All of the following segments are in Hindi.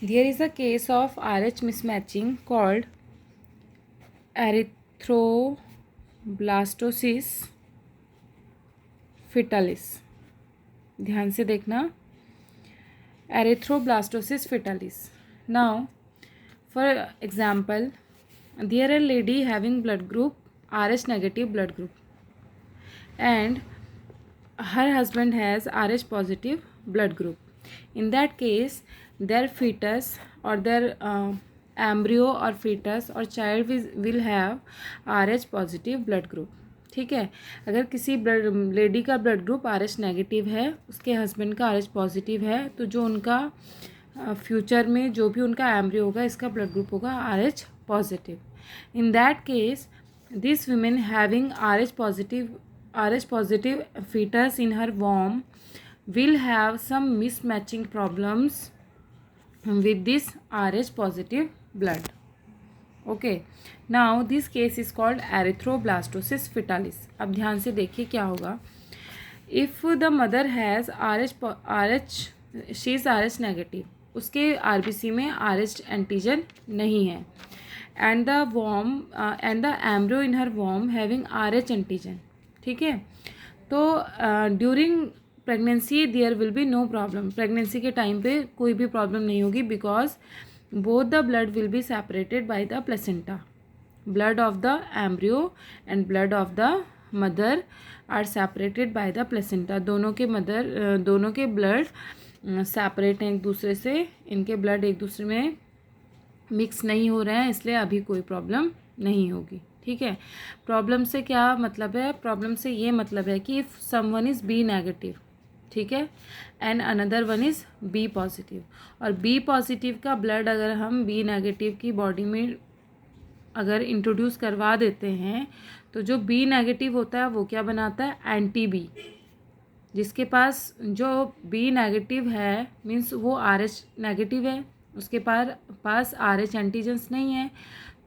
There is a case of RH mismatching called erythroblastosis fetalis. ध्यान से देखना, erythroblastosis fetalis. Now for example, there are lady having blood group RH negative blood group and her husband has RH positive blood group. In that case, their fetus or their embryo or fetus or child will have RH positive blood group. ठीक है, अगर किसी लेडी का ब्लड ग्रुप RH नेगेटिव है, उसके हस्बैंड का RH पॉजिटिव है, तो जो उनका फ्यूचर में जो भी उनका एम्ब्रियो होगा, इसका ब्लड ग्रुप होगा RH positive. In that case, this women having RH positive fetus in her womb will have some mismatching problems with this RH positive blood. Okay, now this case is called erythroblastosis fetalis. अब ध्यान से देखिए क्या होगा. If the mother has she is RH negative, उसके RBC में RH एंटीजन नहीं है, and the embryo in her womb having RH antigen. ठीक है, तो during pregnancy there will be no problem. Pregnancy के टाइम पे कोई भी प्रॉब्लम नहीं होगी, because both the blood will be separated by the placenta. Blood of the embryo and blood of the mother are separated by the placenta. दोनों के ब्लड सेपरेट हैं एक दूसरे से. इनके ब्लड एक दूसरे में मिक्स नहीं हो रहे हैं, इसलिए अभी कोई प्रॉब्लम नहीं होगी. ठीक है, प्रॉब्लम से क्या मतलब है? प्रॉब्लम से ये मतलब है कि if someone is B negative, ठीक है, and another one is B positive, और बी पॉजिटिव का ब्लड अगर हम बी नेगेटिव की बॉडी में अगर इंट्रोड्यूस करवा देते हैं, तो जो बी नेगेटिव होता है वो क्या बनाता है? Anti B. जिसके पास जो बी नेगेटिव है मीन्स वो RH नेगेटिव है, उसके पास RH एंटीजेंस नहीं है,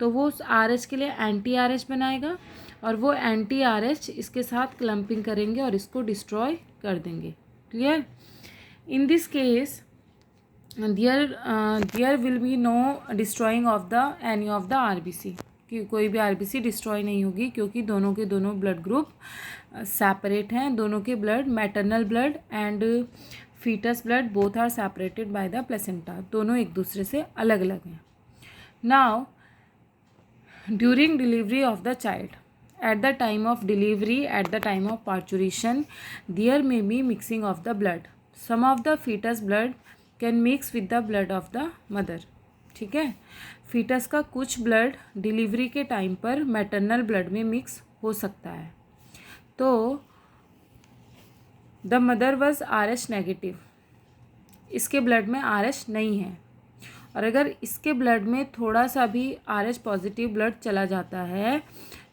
तो वो उस RH के लिए एंटी RH बनाएगा, और वो एंटी RH इसके साथ क्लम्पिंग करेंगे और इसको डिस्ट्रॉय कर देंगे. Clear? In this case there will be no destroying of the any of the RBC. कि कोई भी RBC डिस्ट्रॉय नहीं होगी, क्योंकि दोनों के दोनों ब्लड ग्रुप सेपरेट हैं. दोनों के blood, maternal blood and fetus blood, both are separated by the placenta. दोनों एक दूसरे से अलग अलग हैं. Now during delivery of the child, at the time of delivery, at the time of parturition, there may be mixing of the blood. Some of the fetus blood can mix with the blood of the mother. ठीक है, फीटस का कुछ ब्लड डिलीवरी के टाइम पर मैटरनल ब्लड में मिक्स हो सकता है. तो the mother was RH negative, इसके ब्लड में RH नहीं है, और अगर इसके ब्लड में थोड़ा सा भी RH पॉजिटिव ब्लड चला जाता है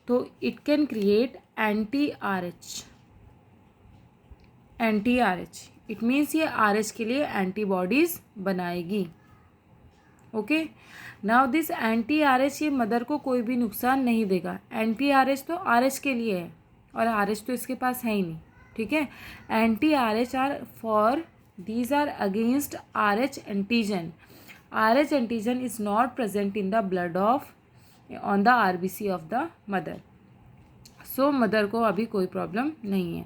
तो it can create anti RH. It means ये RH के लिए एंटीबॉडीज़ बनाएगी. Okay, now this anti RH ये मदर को कोई भी नुकसान नहीं देगा. एंटी RH तो RH के लिए है, और RH तो इसके पास है ही नहीं. ठीक है, anti RH are for these are against RH antigen. RH antigen is not present in the blood on the RBC of the mother. So mother को अभी कोई प्रॉब्लम नहीं है.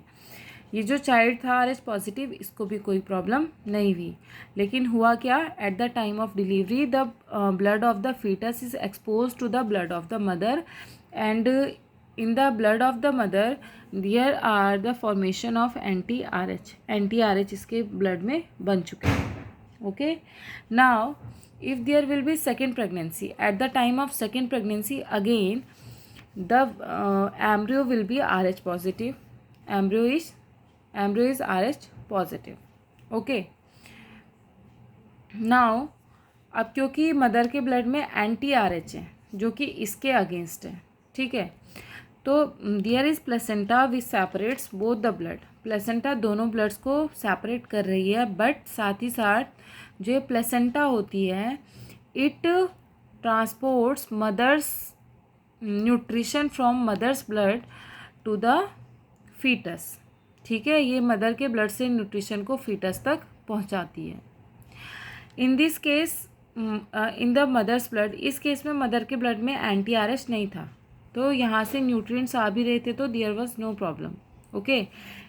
ये जो चाइल्ड था RH पॉजिटिव, इसको भी कोई प्रॉब्लम नहीं हुई. लेकिन हुआ क्या? At the time of delivery the blood of the fetus is expose to the blood of the mother, and in the blood of the mother there are the formation of anti RH. Anti RH इसके ब्लड में बन चुके हैं. Okay, now if there will be second pregnancy, at the time of second pregnancy again the embryo will be RH positive. Embryo is RH positive. Okay, now अब क्योंकि मदर के ब्लड में एंटी RH है जो कि इसके अगेंस्ट है. ठीक है, तो there is placenta which separates both the blood. Placenta दोनों ब्लड्स को सेपरेट कर रही है, बट साथ ही साथ जो ये प्लेसेंटा होती है, it transports mother's nutrition from mother's blood to the fetus. ठीक है, ये मदर के ब्लड से न्यूट्रिशन को फीटस तक पहुंचाती है. In this case in the mother's blood, इस केस में मदर के ब्लड में एंटी आर एच नहीं था, तो यहाँ से न्यूट्रिएंट्स आ भी रहे थे, तो there was no problem. Okay,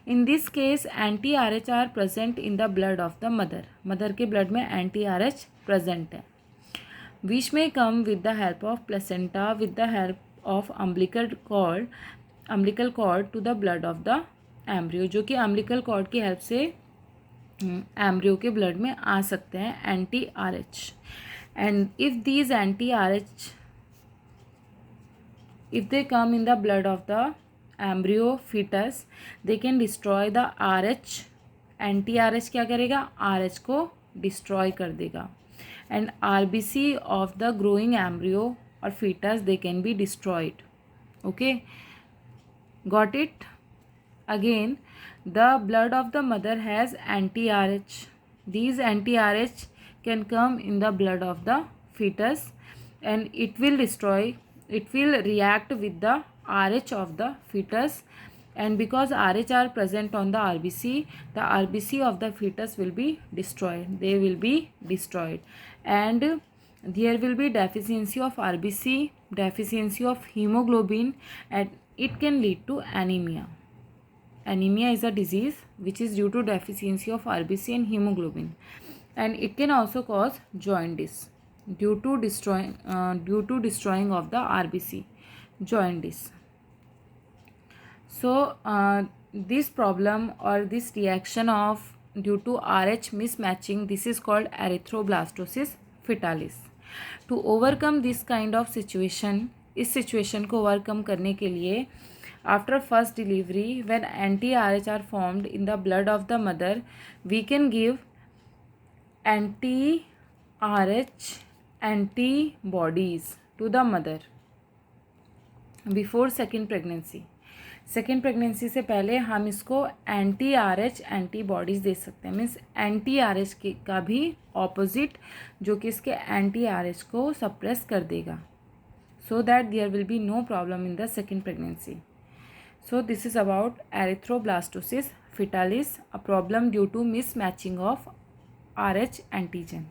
in this case anti R H are present in the blood of the mother. Mother के ब्लड में एंटी आर एच प्रेजेंट है, which may come with the help of placenta with the help of umbilical cord to the blood of the embryo, जो कि अम्बिलिकल कॉर्ड की हेल्प से एम्ब्रियो के ब्लड में आ सकते हैं anti R H. And if these anti R H, if they come in the blood of the embryo fetus, they can destroy the RH. Anti R H क्या करेगा, आर एच को डिस्ट्रॉय कर देगा. And R B C of the growing embryo और foetus they can be destroyed. Okay, got it. Again, the blood of the mother has anti R H. These anti R H can come in the blood of the fetus and it will react with the RH of the fetus, and because RH are present on the RBC, the RBC of the fetus will be destroyed. They will be destroyed, and there will be deficiency of RBC, deficiency of hemoglobin, and it can lead to anemia. Anemia is a disease which is due to deficiency of RBC and hemoglobin, and it can also cause jaundice due to destroying of the RBC, jaundice. So this problem or this reaction of due to RH mismatching, this is called erythroblastosis fetalis. To overcome this kind of situation, इस situation को overcome करने के लिए, after first delivery, when anti-RH are formed in the blood of the mother, we can give anti-RH antibodies to the mother before second pregnancy. Second pregnancy से पहले हम इसको एंटी आर एच एंटीबॉडीज़ दे सकते हैं. मीन्स एंटी आर एच का भी ऑपोजिट, जो कि इसके एंटी आर एच को सप्रेस कर देगा, so that there will be no problem in the second pregnancy. So this is about erythroblastosis fetalis, a problem due to mismatching of RH antigen.